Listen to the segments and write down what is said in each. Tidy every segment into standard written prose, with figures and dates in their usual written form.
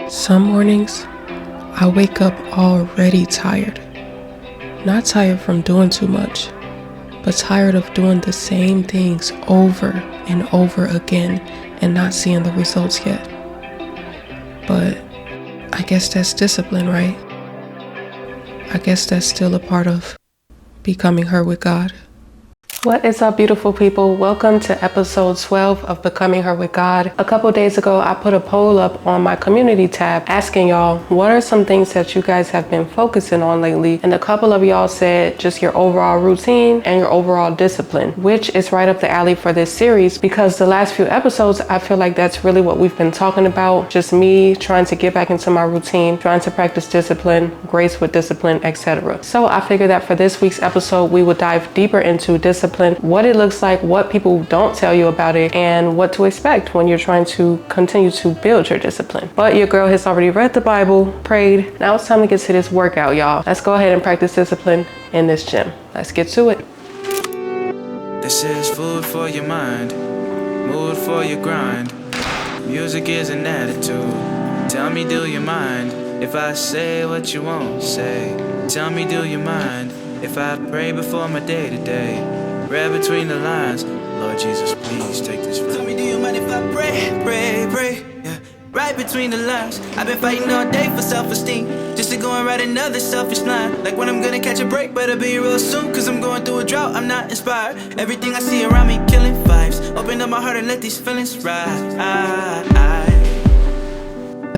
Some mornings, I wake up already tired. Not tired from doing too much, but tired of doing the same things over and over again and not seeing the results yet. But I guess that's discipline, right? I guess that's still a part of becoming her with God. What is up, beautiful people? Welcome to episode 12 of Becoming Her with God. A couple days ago, I put a poll up on my community tab asking y'all, what are some things that you guys have been focusing on lately? And a couple of y'all said just your overall routine and your overall discipline, which is right up the alley for this series because the last few episodes, I feel like that's really what we've been talking about. Just me trying to get back into my routine, trying to practice discipline, grace with discipline, etc. So I figured that for this week's episode, we would dive deeper into discipline, what it looks like, what people don't tell you about it, and what to expect when you're trying to continue to build your discipline. But your girl has already read the Bible, prayed. Now it's time to get to this workout, y'all. Let's go ahead and practice discipline in this gym. Let's get to it. This is food for your mind, mood for your grind. Music is an attitude. Tell me, do you mind if I say what you won't say? Tell me, do you mind if I pray before my day-to-day? Read between the lines, Lord Jesus, please take this from me. Tell me, do you mind if I pray, yeah. Right between the lines, I've been fighting all day for self-esteem, just to go and write another selfish line. Like when I'm gonna catch a break, better be real soon, cause I'm going through a drought, I'm not inspired. Everything I see around me, killing vibes. Open up my heart and let these feelings rise.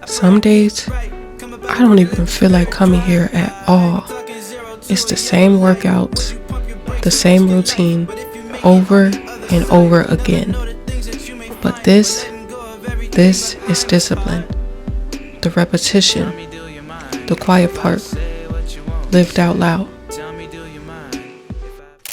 Some days, I don't even feel like coming here at all. It's the same workouts, the same routine, over and over again. But this is discipline. The repetition, the quiet part, lived out loud.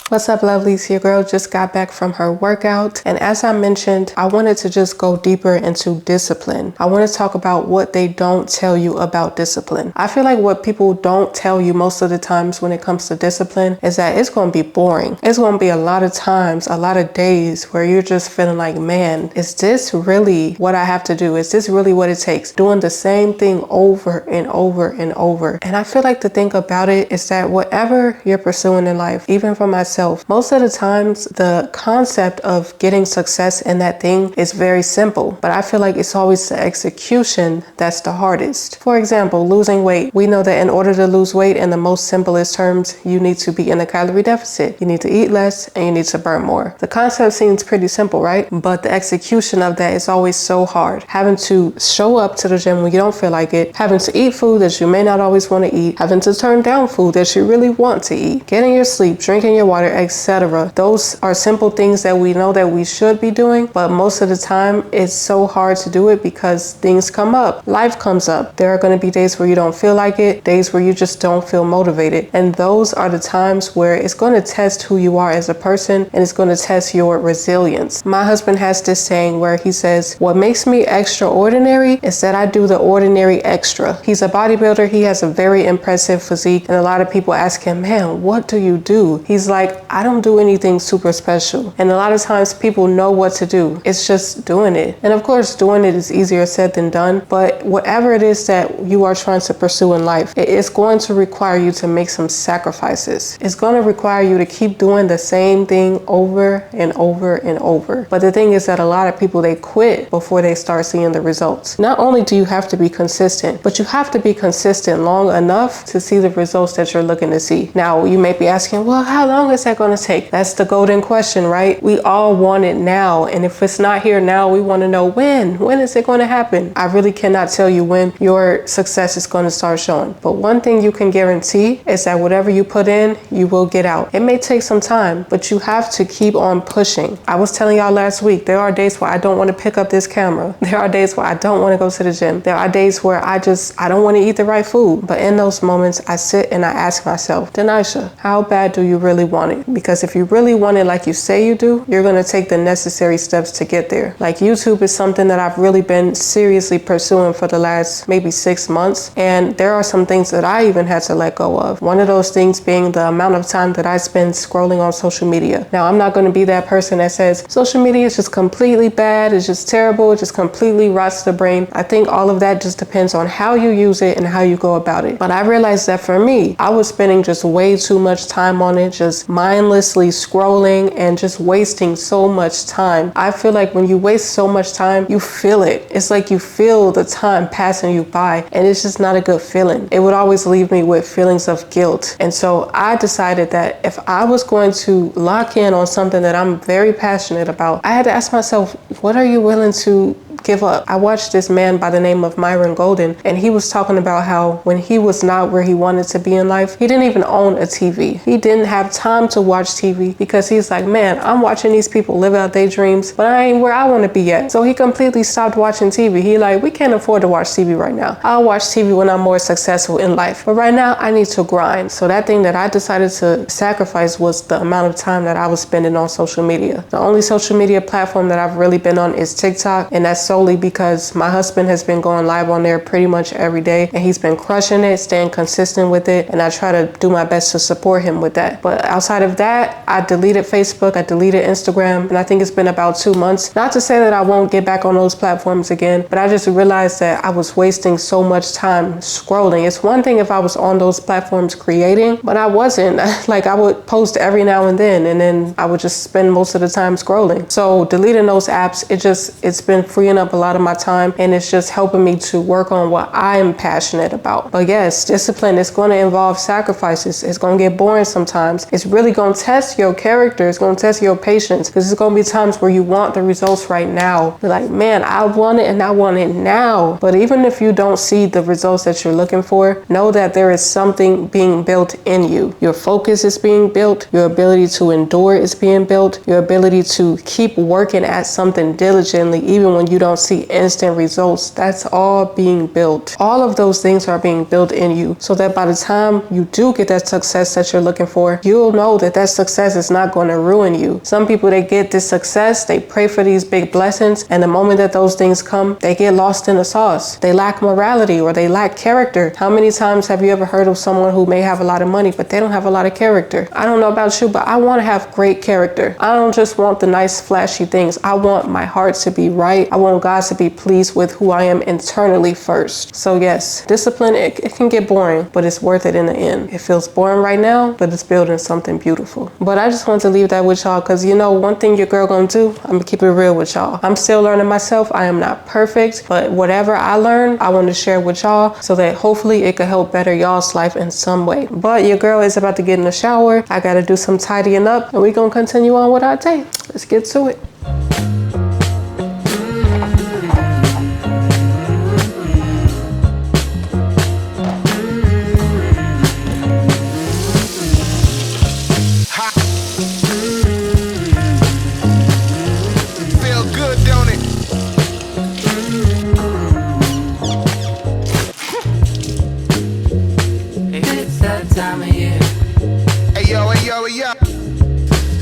What's up, lovelies? Your girl just got back from her workout, and as I mentioned, I wanted to just go deeper into discipline. I want to talk about what they don't tell you about discipline. I feel like what people don't tell you most of the times when it comes to discipline is that it's going to be boring. It's going to be a lot of times, a lot of days where you're just feeling like, man, is this really what I have to do? Is this really what it takes? Doing the same thing over and over and over. And I feel like the thing about it is that whatever you're pursuing in life, even for myself, most of the times the concept of getting success in that thing is very simple, but I feel like it's always the execution that's the hardest. For example, losing weight. We know that in order to lose weight, in the most simplest terms, you need to be in a calorie deficit. You need to eat less and you need to burn more. The concept seems pretty simple, right? But the execution of that is always so hard. Having to show up to the gym when you don't feel like it, having to eat food that you may not always want to eat, having to turn down food that you really want to eat, getting your sleep, drinking your water, etc. Those are simple things that we know that we should be doing, but most of the time it's so hard to do it because things come up. Life comes up. There are going to be days where you don't feel like it, days where you just don't feel motivated. And those are the times where it's going to test who you are as a person and it's going to test your resilience. My husband has this saying where he says, what makes me extraordinary is that I do the ordinary extra. He's a bodybuilder. He has a very impressive physique. And a lot of people ask him, man, what do you do? He's like, I don't do anything super special. And a lot of times people know what to do. It's just doing it. And of course, doing it is easier said than done. But whatever it is that you are trying to pursue in life, it's going to require you to make some sacrifices. It's going to require you to keep doing the same thing over and over and over. But the thing is that a lot of people, they quit before they start seeing the results. Not only do you have to be consistent, but you have to be consistent long enough to see the results that you're looking to see. Now, you may be asking, well, how long is that going to take? That's the golden question, right? We all want it now. And if it's not here now, we want to know when. When is it going to happen? I really cannot tell you when your success is going to start showing. But one thing you can guarantee is that whatever you put in, you will get out. It may take some time, but you have to keep on pushing. I was telling y'all last week, there are days where I don't want to pick up this camera. There are days where I don't want to go to the gym. There are days where I don't want to eat the right food. But in those moments, I sit and I ask myself, Denisha, how bad do you really want it? grind. Because if you really want it like you say you do, you're going to take the necessary steps to get there. Like YouTube is something that I've really been seriously pursuing for the last maybe 6 months. And there are some things that I even had to let go of. One of those things being the amount of time that I spend scrolling on social media. Now, I'm not going to be that person that says social media is just completely bad, it's just terrible, it just completely rots the brain. I think all of that just depends on how you use it and how you go about it. But I realized that for me, I was spending just way too much time on it, just mindlessly scrolling and just wasting so much time. I feel like when you waste so much time, you feel it. It's like you feel the time passing you by, and it's just not a good feeling. It would always leave me with feelings of guilt. And so I decided that if I was going to lock in on something that I'm very passionate about, I had to ask myself, what are you willing to give up? I watched this man by the name of Myron Golden, and he was talking about how when he was not where he wanted to be in life, he didn't even own a TV. He didn't have time to watch TV because he's like, man, I'm watching these people live out their dreams, but I ain't where I want to be yet. So he completely stopped watching TV. He like, we can't afford to watch TV right now. I'll watch TV when I'm more successful in life. But right now I need to grind. So that thing that I decided to sacrifice was the amount of time that I was spending on social media. The only social media platform that I've really been on is TikTok, and that's solely because my husband has been going live on there pretty much every day, and he's been crushing it, staying consistent with it, and I try to do my best to support him with that. But outside of that, I deleted Facebook, I deleted Instagram, and I think it's been about 2 months. Not to say that I won't get back on those platforms again, but I just realized that I was wasting so much time scrolling. It's one thing if I was on those platforms creating, but I wasn't. Like I would post every now and then I would just spend most of the time scrolling. So deleting those apps, it's been freeing up a lot of my time, and it's just helping me to work on what I am passionate about. But yes, discipline is going to involve sacrifices. It's going to get boring sometimes. It's really going to test your character. It's going to test your patience, because there's going to be times where you want the results right now. You're like, man, I want it and I want it now. But even if you don't see the results that you're looking for, know that there is something being built in you. Your focus is being built. Your ability to endure is being built. Your ability to keep working at something diligently, even when you don't see instant results, that's all being built. All of those things are being built in you, so that by the time you do get that success that you're looking for, you'll know that that success is not going to ruin you. Some people, they get this success, they pray for these big blessings, and the moment that those things come, they get lost in the sauce. They lack morality, or they lack character. How many times have you ever heard of someone who may have a lot of money, but they don't have a lot of character? I don't know about you, but I want to have great character. I don't just want the nice flashy things. I want my heart to be right. I want God to be pleased with who I am internally first. So yes, discipline, it can get boring, but it's worth it in the end. It feels boring right now, but it's building something beautiful. But I just want to leave that with y'all, because you know, one thing your girl gonna do, I'm gonna keep it real with y'all. I'm still learning myself. I am not perfect, but whatever I learned, I want to share with y'all, so that hopefully it could help better y'all's life in some way. But your girl is about to get in the shower. I gotta do some tidying up, and we're gonna continue on with our day. Let's get to it.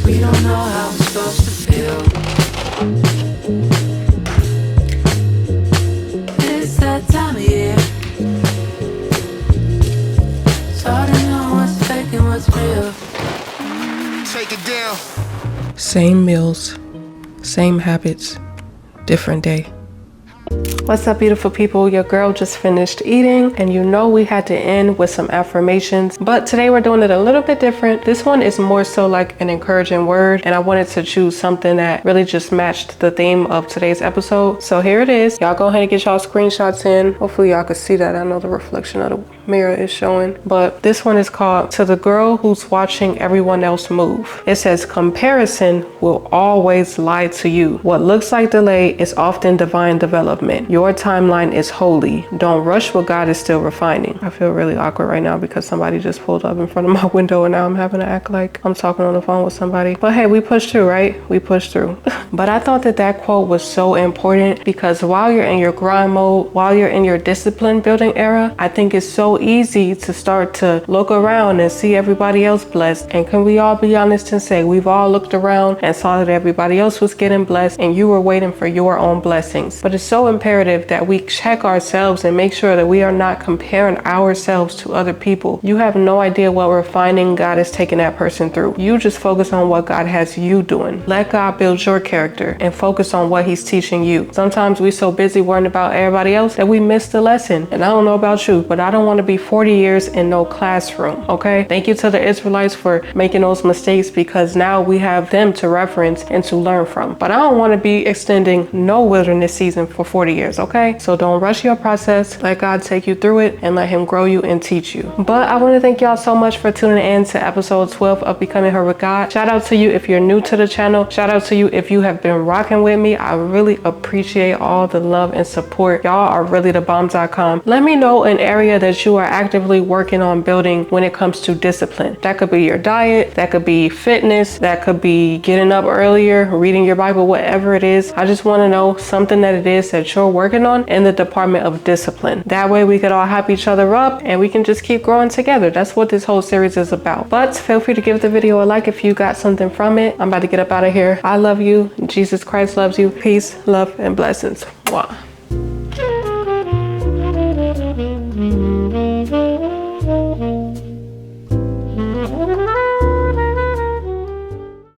We don't know how we're supposed to feel. It's that time of year. It's hard to know what's fake and what's real. Take it down. Same meals, same habits, different day. What's up, beautiful people? Your girl just finished eating, and you know we had to end with some affirmations, but today we're doing it a little bit different. This one is more so like an encouraging word, and I wanted to choose something that really just matched the theme of today's episode. So here it is. Y'all go ahead and get y'all screenshots in. Hopefully y'all can see that. I know the reflection of the mirror is showing, but this one is called "To the Girl Who's Watching Everyone Else Move." It says, comparison will always lie to you. What looks like delay is often divine development. Your timeline is holy. Don't rush what God is still refining. I feel really awkward right now because somebody just pulled up in front of my window and now I'm having to act like I'm talking on the phone with somebody. But hey, we pushed through, right? We pushed through. But I thought that quote was so important because while you're in your grind mode, while you're in your discipline building era, I think it's so easy to start to look around and see everybody else blessed. And can we all be honest and say we've all looked around and saw that everybody else was getting blessed and you were waiting for your own blessings. But it's so imperative that we check ourselves and make sure that we are not comparing ourselves to other people. You have no idea what refining God is taking that person through. You just focus on what God has you doing. Let God build your character and focus on what he's teaching you. Sometimes we're so busy worrying about everybody else that we miss the lesson. And I don't know about you, but I don't want to be 40 years in no classroom, okay? Thank you to the Israelites for making those mistakes because now we have them to reference and to learn from. But I don't want to be extending no wilderness season for 40 years, okay? So don't rush your process. Let God take you through it and let him grow you and teach you. But I want to thank y'all so much for tuning in to episode 12 of Becoming Her with God. Shout out to you if you're new to the channel. Shout out to you if you have been rocking with me. I really appreciate all the love and support. Y'all are really the bomb.com. Let me know an area that you are actively working on building when it comes to discipline. That could be your diet, that could be fitness, that could be getting up earlier, reading your Bible, whatever it is. I just want to know something that it is that you're working on in the department of discipline. That way we could all hype each other up and we can just keep growing together. That's what this whole series is about. But feel free to give the video a like if you got something from it. I'm about to get up out of here. I love you. Jesus Christ loves you. Peace, love, and blessings. Mwah.